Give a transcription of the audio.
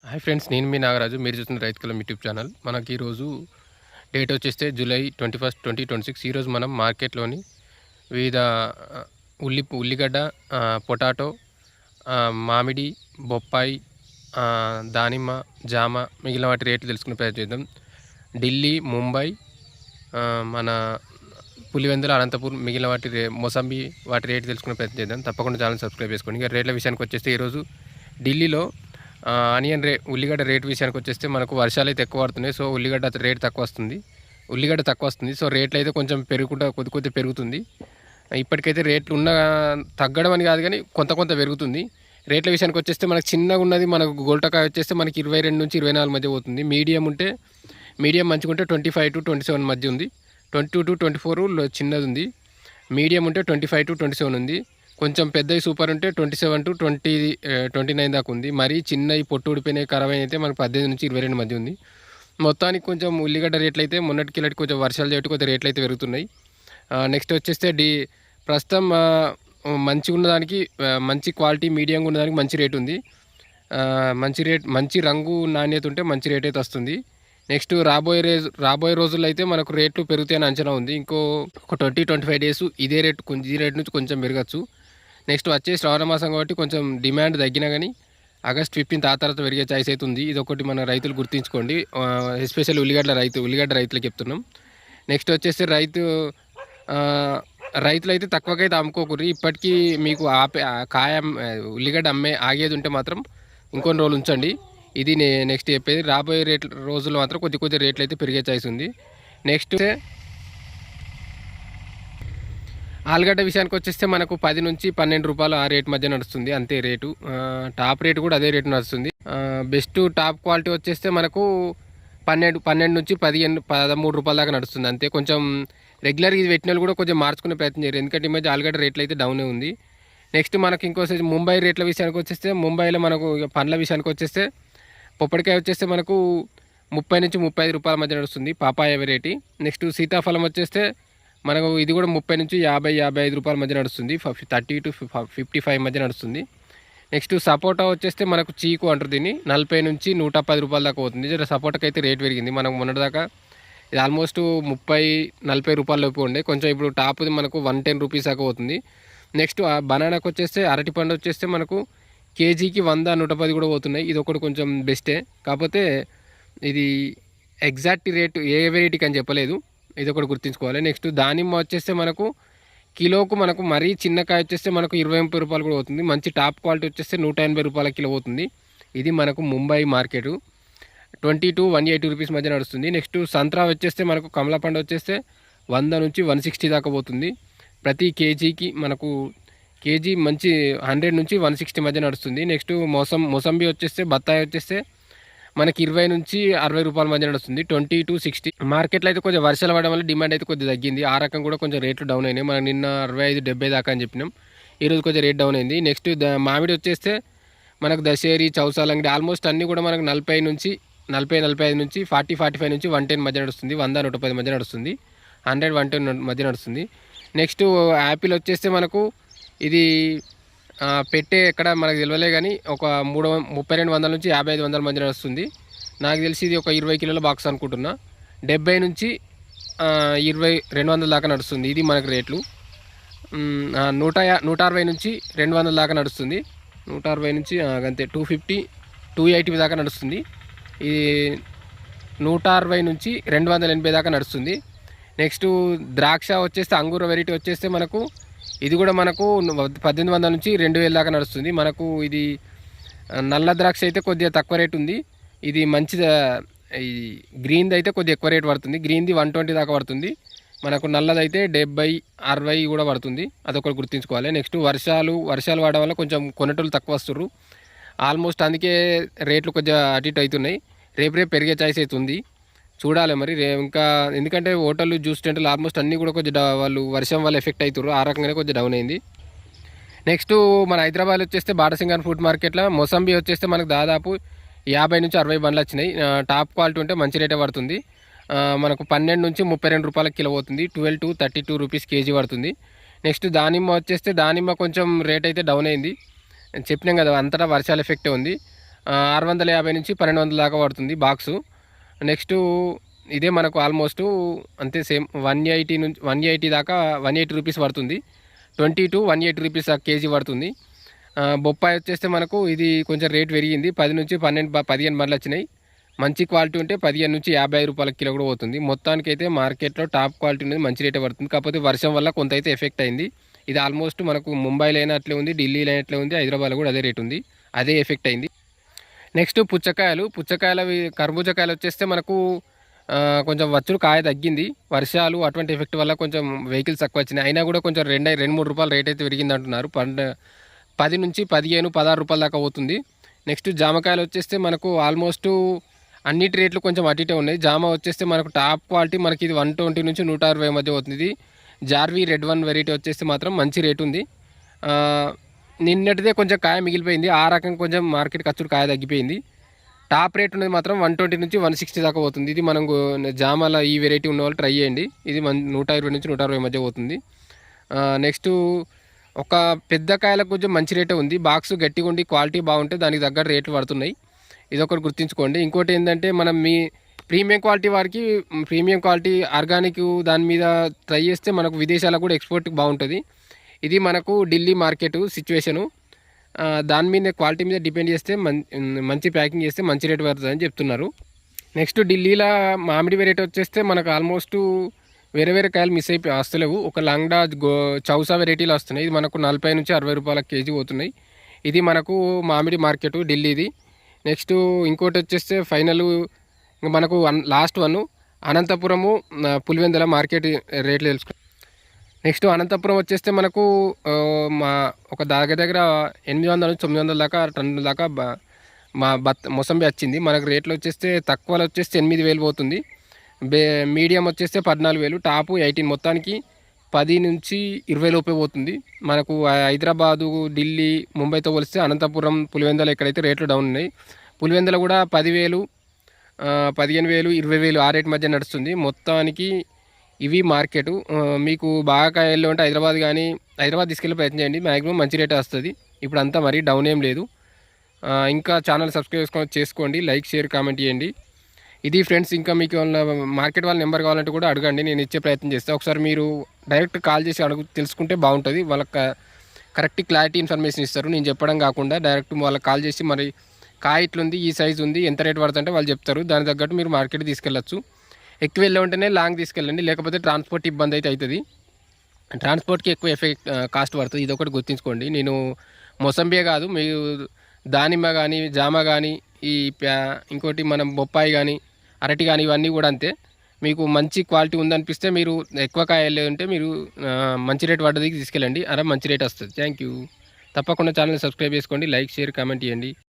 Hi friends, నేను మీ నాగరాజు. మీరు చూస్తున్న రైతు కలం యూట్యూబ్ ఛానల్. మనకి ఈరోజు డేట్ వచ్చేస్తే జూలై 21, 2026. ఈరోజు మనం మార్కెట్లోని వివిధ ఉల్లిగడ్డ, పొటాటో, మామిడి, బొప్పాయి, దానిమ్మ, జామ మిగిలిన వాటి రేట్లు తెలుసుకునే ప్రయత్నం చేద్దాం. ఢిల్లీ, ముంబై, మన పులివెందుల, అనంతపూర్ మిగిలిన వాటి మొసంబి వాటి రేటు తెలుసుకునే ప్రయత్నం చేద్దాం. తప్పకుండా ఛానల్ సబ్స్క్రైబ్ చేసుకోండి. ఇక రేట్ల విషయానికి వచ్చేస్తే ఈరోజు ఢిల్లీలో ఉల్లిగడ్డ రేటు విషయానికి వచ్చేస్తే మనకు వర్షాలు అయితే ఎక్కువ పడుతున్నాయి. సో ఉల్లిగడ్డ రేటు తక్కువ వస్తుంది. సో రేట్లు అయితే కొంచెం కొద్ది పెరుగుతుంది. ఇప్పటికైతే రేట్లు తగ్గడం అని కాదు, కానీ కొంత పెరుగుతుంది. రేట్ల విషయానికి వచ్చేస్తే మనకు చిన్నగా ఉన్నది, మనకు గోల్టకాయ వచ్చేస్తే మనకి 22 నుంచి 24 మధ్య పోతుంది. మీడియం మంచిగా ఉంటే 25 to 27 మధ్య ఉంది. 22 to 24 చిన్నది ఉంది. మీడియం ఉంటే 25 to 27 ఉంది. కొంచెం పెద్దవి సూపర్ ఉంటే 27 to 29 దాకా ఉంది. మరీ చిన్నవి పొట్టు ఊడిపోయినాయి, ఖరాబ్ అయితే మనకు 18 నుంచి 22 మధ్య ఉంది. మొత్తానికి కొంచెం ఉల్లిగడ్డ రేట్లు అయితే మొన్నటికి కొంచెం వర్షాలు చేయటం కొంచెం రేట్లు అయితే పెరుగుతున్నాయి. నెక్స్ట్ వచ్చేస్తే ప్రస్తుతం మంచిగా ఉన్నదానికి, మంచి క్వాలిటీ మీడియంగా ఉన్నదానికి మంచి రేటు ఉంది. మంచి రంగు నాణ్యత ఉంటే మంచి రేట్ అయితే వస్తుంది. నెక్స్ట్ రాబోయే రోజుల్లో అయితే మనకు రేట్లు పెరుగుతాయని అంచనా ఉంది. ఒక 20-25 డేస్ ఈ రేట్ నుంచి కొంచెం పెరగచ్చు. నెక్స్ట్ వచ్చే శ్రావణ మాసం కాబట్టి కొంచెం డిమాండ్ తగ్గినా కానీ ఆగస్ట్ 15 ఆ తర్వాత పెరిగే ఛాయిస్ అయితే ఉంది. ఇది ఒకటి మన రైతులు గుర్తుంచుకోండి. ఎస్పెషల్ ఉల్లిగడ్డ రైతులకు చెప్తున్నాం. నెక్స్ట్ వచ్చేసి రైతులు అయితే తక్కువకైతే అమ్ముకోకూడదు. ఇప్పటికీ మీకు ఉల్లిగడ్డ ఆగేది ఉంటే మాత్రం ఇంకొన్ని రోజులు ఉంచండి. ఇది నెక్స్ట్ చెప్పేది. రాబోయే రోజుల్లో మాత్రం కొద్ది రేట్లు అయితే పెరిగే ఛాయిస్ ఉంది. నెక్స్ట్ ఆలుగడ్డ విషయానికి వచ్చేస్తే మనకు 10 నుంచి 12 రూపాయలు ఆ రేటు మధ్య నడుస్తుంది, అంతే రేటు. టాప్ రేటు కూడా అదే రేటు నడుస్తుంది. బెస్ట్ టాప్ క్వాలిటీ వచ్చేస్తే మనకు 12 నుంచి 13 రూపాయల దాకా నడుస్తుంది, అంతే. కొంచెం రెగ్యులర్గా ఇది పెట్టిన కూడా కొంచెం మార్చుకునే ప్రయత్నం చేయరు, ఎందుకంటే ఈ మధ్య ఆలుగడ్డ రేట్లు అయితే డౌనే ఉంది. నెక్స్ట్ మనకి ఇంకోసారి ముంబై రేట్ల విషయానికి వచ్చేస్తే, ముంబైలో మనకు పండ్ల విషయానికి వచ్చేస్తే పొప్పడికాయ వచ్చేస్తే మనకు 30 నుంచి 35 రూపాయల మధ్య నడుస్తుంది, పాపాయ వెరైటీ. నెక్స్ట్ సీతాఫలం వచ్చేస్తే మనకు ఇది కూడా 30 నుంచి 50-55 రూపాయల మధ్య నడుస్తుంది, 30 to 55 మధ్య నడుస్తుంది. నెక్స్ట్ సపోటా వచ్చేస్తే మనకు చీకు అంటారు దీన్ని, 40 నుంచి 110 రూపాయల దాకా పోతుంది. సపోటాకి అయితే రేట్ పెరిగింది. మనకు మొన్నటిదాకా ఇది ఆల్మోస్ట్ 30-40 రూపాయల లోపు ఉండే, కొంచెం ఇప్పుడు టాప్ది మనకు 110 రూపీస్ దాకా పోతుంది. నెక్స్ట్ బనానాకు వచ్చేస్తే అరటిపండు వచ్చేస్తే మనకు కేజీకి 100-110 కూడా పోతున్నాయి. ఇది ఒకటి కొంచెం బెస్టే, కాకపోతే ఇది ఎగ్జాక్ట్ రేటు ఏ వెరైటీకి అని చెప్పలేదు, ఇది ఒకటి గుర్తుంచుకోవాలి. నెక్స్ట్ దానిమ్మ వచ్చేస్తే మనకు కిలోకు మనకు మరీ చిన్నకాయ వచ్చేస్తే మనకు 20-30 రూపాయలు కూడా పోతుంది. మంచి టాప్ క్వాలిటీ వచ్చేస్తే 180 రూపాయల కిలో పోతుంది. ఇది మనకు ముంబై మార్కెట్ 20 to 180 రూపీస్ మధ్య నడుస్తుంది. నెక్స్ట్ సంత్రా వచ్చేస్తే మనకు కమలాపండు వచ్చేస్తే 100 నుంచి 160 దాకా పోతుంది. ప్రతి కేజీకి మనకు కేజీ మంచి 100 నుంచి 160 మధ్య నడుస్తుంది. నెక్స్ట్ మొసంబి వచ్చేస్తే, బత్తాయి వచ్చేస్తే మనకి 20 నుంచి 60 రూపాయల మధ్య నడుస్తుంది, 20 to 60. మార్కెట్లో అయితే కొంచెం వర్షాలు పడడం వల్ల డిమాండ్ అయితే కొద్దిగా తగ్గింది. ఆ రకం కూడా కొంచెం రేట్లు డౌన్ అయినాయి. మనం నిన్న 65-70 దాకా అని చెప్పినాం, ఈరోజు కొంచెం రేట్ డౌన్ అయింది. నెక్స్ట్ మామిడి వచ్చేస్తే మనకు దశేరి, చౌసాలంగడి ఆల్మోస్ట్ అన్నీ కూడా మనకు 40-45 నుంచి 40-45 నుంచి 110 మధ్య నడుస్తుంది, 100-110 మధ్య నడుస్తుంది, 100-110 మధ్య నడుస్తుంది. నెక్స్ట్ యాపిల్ వచ్చేస్తే మనకు ఇది పెట్టే ఎక్కడ మనకు తెలియలే కానీ ఒక 3200 నుంచి 5500 మధ్య నడుస్తుంది. నాకు తెలిసి ఇది ఒక 20 కిలోల బాక్స్ అనుకుంటున్నా. 70 నుంచి 200 దాకా నడుస్తుంది, ఇది మనకు రేట్లు. 160 నుంచి 200 దాకా నడుస్తుంది, 160 నుంచి అంతే 250-280 దాకా నడుస్తుంది. ఇది 160 నుంచి 280 దాకా నడుస్తుంది. నెక్స్ట్ ద్రాక్ష వచ్చేస్తే అంగూర వెరైటీ వచ్చేస్తే మనకు ఇది కూడా మనకు 1800 నుంచి 2000 దాకా నడుస్తుంది. మనకు ఇది నల్ల ద్రాక్ష అయితే కొద్దిగా తక్కువ రేటు ఉంది. ఇది మంచిది. ఈ గ్రీన్ది అయితే కొద్దిగా ఎక్కువ రేటు పడుతుంది. గ్రీన్ది 120 దాకా పడుతుంది. మనకు నల్లదైతే 70-60 కూడా పడుతుంది, అదొకటి గుర్తుంచుకోవాలి. నెక్స్ట్ వర్షాలు పడడం వల్ల కొంచెం కొనేటోళ్ళు తక్కువ వస్తుర్రు, ఆల్మోస్ట్ అందుకే రేట్లు కొద్దిగా అటు ఇటు అవుతున్నాయి. రేపు పెరిగే ఛాయిస్ అవుతుంది, చూడాలి మరి. ఇంకా ఎందుకంటే హోటళ్ళు, జ్యూస్ సెంటర్లు ఆల్మోస్ట్ అన్నీ కూడా కొంచెం వాళ్ళు వర్షం వల్ల ఎఫెక్ట్ అవుతారు, ఆ రకంగానే కొంచెం డౌన్ అయింది. నెక్స్ట్ మన హైదరాబాద్ వచ్చేస్తే బాటసింగాన్ ఫుడ్ మార్కెట్లో మొసంబి వచ్చేస్తే మనకు దాదాపు 50 నుంచి 60 బండ్లు వచ్చినాయి. టాప్ క్వాలిటీ ఉంటే మంచి రేటే పడుతుంది. మనకు 12 నుంచి 32 రూపాయల కిలో పోతుంది, 12 to 32 రూపీస్ కేజీ పడుతుంది. నెక్స్ట్ దానిమ్మ వచ్చేస్తే కొంచెం రేట్ అయితే డౌన్ అయింది, చెప్పినాం కదా, అంతటా వర్షాల ఎఫెక్టే ఉంది. 650 నుంచి 1200 దాకా పడుతుంది బాక్సు. నెక్స్ట్ ఇదే మనకు ఆల్మోస్ట్ అంతే సేమ్ 180 నుంచి 180 దాకా 180 రూపీస్ పడుతుంది. 20 to 180 రూపీస్ కేజీ పడుతుంది. బొప్పాయి వచ్చేస్తే మనకు ఇది కొంచెం రేట్ పెరిగింది. 10 నుంచి 15 బండ్లు వచ్చినాయి. మంచి క్వాలిటీ ఉంటే 15 నుంచి 50 రూపాయల కిలో కూడా పోతుంది. మొత్తానికైతే మార్కెట్లో టాప్ క్వాలిటీ అనేది మంచి రేటే పడుతుంది. కాకపోతే వర్షం వల్ల కొంత అయితే ఎఫెక్ట్ అయింది. ఇది ఆల్మోస్ట్ మనకు ముంబైలో అయినా అట్లే ఉంది, ఢిల్లీలో అయినా అట్లే ఉంది, హైదరాబాద్లో కూడా అదే రేట్ ఉంది, అదే ఎఫెక్ట్ అయింది. నెక్స్ట్ పుచ్చకాయలు కర్బూజకాయలు వచ్చేస్తే మనకు కొంచెం వచ్చుడు కాయ తగ్గింది. వర్షాలు అటువంటి ఎఫెక్ట్ వల్ల కొంచెం వెహికల్స్ తక్కువ వచ్చినాయి. అయినా కూడా కొంచెం 2-3 రూపాయలు రేట్ అయితే పెరిగింది అంటున్నారు. 10 నుంచి 15-16 రూపాయల దాకా అవుతుంది. నెక్స్ట్ జామకాయలు వచ్చేస్తే మనకు ఆల్మోస్ట్ అన్నిటి రేట్లు కొంచెం అటు ఉన్నాయి. జామ వచ్చేస్తే మనకు టాప్ క్వాలిటీ మనకి ఇది 120 నుంచి 160 మధ్య అవుతుంది. జార్వి రెడ్ వన్ వెరైటీ వచ్చేస్తే మాత్రం మంచి రేటు ఉంది. నిన్నటిదే కొంచెం కాయ మిగిలిపోయింది. ఆ రకంగా కొంచెం మార్కెట్ ఖర్చుడు కాయ తగ్గిపోయింది. టాప్ రేట్ ఉన్నది మాత్రం 120 నుంచి 160 దాకా పోతుంది. ఇది మనం జామాల ఈ వెరైటీ ఉన్న వాళ్ళు ట్రై చేయండి. ఇది 120 నుంచి 160 మధ్య పోతుంది. నెక్స్ట్ ఒక పెద్ద కాయలకు కొంచెం మంచి రేటే ఉంది. బాక్స్ గట్టిగా ఉండి క్వాలిటీ బాగుంటే దానికి తగ్గ రేట్లు పడుతున్నాయి. ఇది ఒకటి గుర్తుంచుకోండి. ఇంకోటి ఏంటంటే మనం మీ ప్రీమియం క్వాలిటీ వారికి ప్రీమియం క్వాలిటీ ఆర్గానిక్ దాని మీద ట్రై చేస్తే మనకు విదేశాలకు కూడా ఎక్స్పోర్ట్ బాగుంటుంది. ఇది మనకు ఢిల్లీ మార్కెట్ సిచ్యువేషను. దాని మీద క్వాలిటీ మీద డిపెండ్ చేస్తే మంచి ప్యాకింగ్ చేస్తే మంచి రేట్ పడుతుందని చెప్తున్నారు. నెక్స్ట్ ఢిల్లీలో మామిడి వెరైటీ వచ్చేస్తే మనకు ఆల్మోస్ట్ వేరే కాయలు మిస్ అయిపోయి వస్తలేవు. ఒక లాంగ్డా చౌసా వెరైటీలు వస్తున్నాయి. ఇది మనకు 40 నుంచి 60 రూపాయల కేజీ పోతున్నాయి. ఇది మనకు మామిడి మార్కెట్ ఢిల్లీది. నెక్స్ట్ ఇంకోటి వచ్చేస్తే ఫైనల్ మనకు last one Anantapuramu Pulivendula market రేట్లు తెలుసుకుంటాం. నెక్స్ట్ అనంతపురం వచ్చేస్తే మనకు మా ఒక దగ్గర 800 నుంచి 900 దాకా టన్నుల దాకా మా మొసంబి వచ్చింది. మనకు రేట్లు వచ్చేస్తే తక్కువలో వచ్చేస్తే 8000 పోతుంది. మీడియం వచ్చేస్తే 14,000, టాపు 18, మొత్తానికి 10 నుంచి 20 లోపే పోతుంది. మనకు హైదరాబాదు, ఢిల్లీ, ముంబైతో పోలిస్తే అనంతపురం, పులివెందుల ఎక్కడైతే రేట్లు డౌన్ ఉన్నాయి. పులివెందుల కూడా 10,000, 15,000, 20,000 ఆ రేట్ మధ్య నడుస్తుంది. మొత్తానికి ఇవి మార్కెట్. మీకు బాగా కాయల్లో ఉంటే హైదరాబాద్ తీసుకెళ్ళి ప్రయత్నం చేయండి. మ్యాక్సిమం మంచి రేటే వస్తుంది. ఇప్పుడు అంతా మరీ డౌన్ ఏం లేదు. ఇంకా ఛానల్ సబ్స్క్రైబ్ చేసుకోండి, లైక్, షేర్, కామెంట్ చేయండి. ఇది ఫ్రెండ్స్. ఇంకా మీకు మార్కెట్ వాళ్ళ నెంబర్ కావాలంటే కూడా అడగండి, నేను ఇచ్చే ప్రయత్నం చేస్తాను. ఒకసారి మీరు డైరెక్ట్ కాల్ చేసి తెలుసుకుంటే బాగుంటుంది. వాళ్ళకి కరెక్ట్ క్లారిటీ ఇన్ఫర్మేషన్ ఇస్తారు. నేను చెప్పడం కాకుండా డైరెక్ట్ వాళ్ళకి కాల్ చేసి మరి కాయ ఇట్లుంది, ఈ సైజు ఉంది, ఎంత రేట్ పడుతుంటే వాళ్ళు చెప్తారు. దాని తగ్గట్టు మీరు మార్కెట్ తీసుకెళ్ళచ్చు. ఎక్కువ వెళ్ళే ఉంటేనే లాంగ్ తీసుకెళ్ళండి, లేకపోతే ట్రాన్స్పోర్ట్ ఇబ్బంది అయితే అవుతుంది. ట్రాన్స్పోర్ట్కి ఎక్కువ కాస్ట్ పడుతుంది. ఇది ఒకటి గుర్తుంచుకోండి. నేను మొసంబియే కాదు, మీరు దానిమ్మ కానీ, జామ కానీ, ఇంకోటి మనం బొప్పాయి కానీ, అరటి కానీ, ఇవన్నీ కూడా అంతే. మీకు మంచి క్వాలిటీ ఉందనిపిస్తే మీరు ఎక్కువ కాయలు ఉంటే మీరు మంచి రేట్ పడ్డది తీసుకెళ్ళండి, మంచి రేట్ వస్తుంది. Thank you. తప్పకుండా ఛానల్ సబ్స్క్రైబ్ చేసుకోండి, లైక్, షేర్, కామెంట్ చేయండి.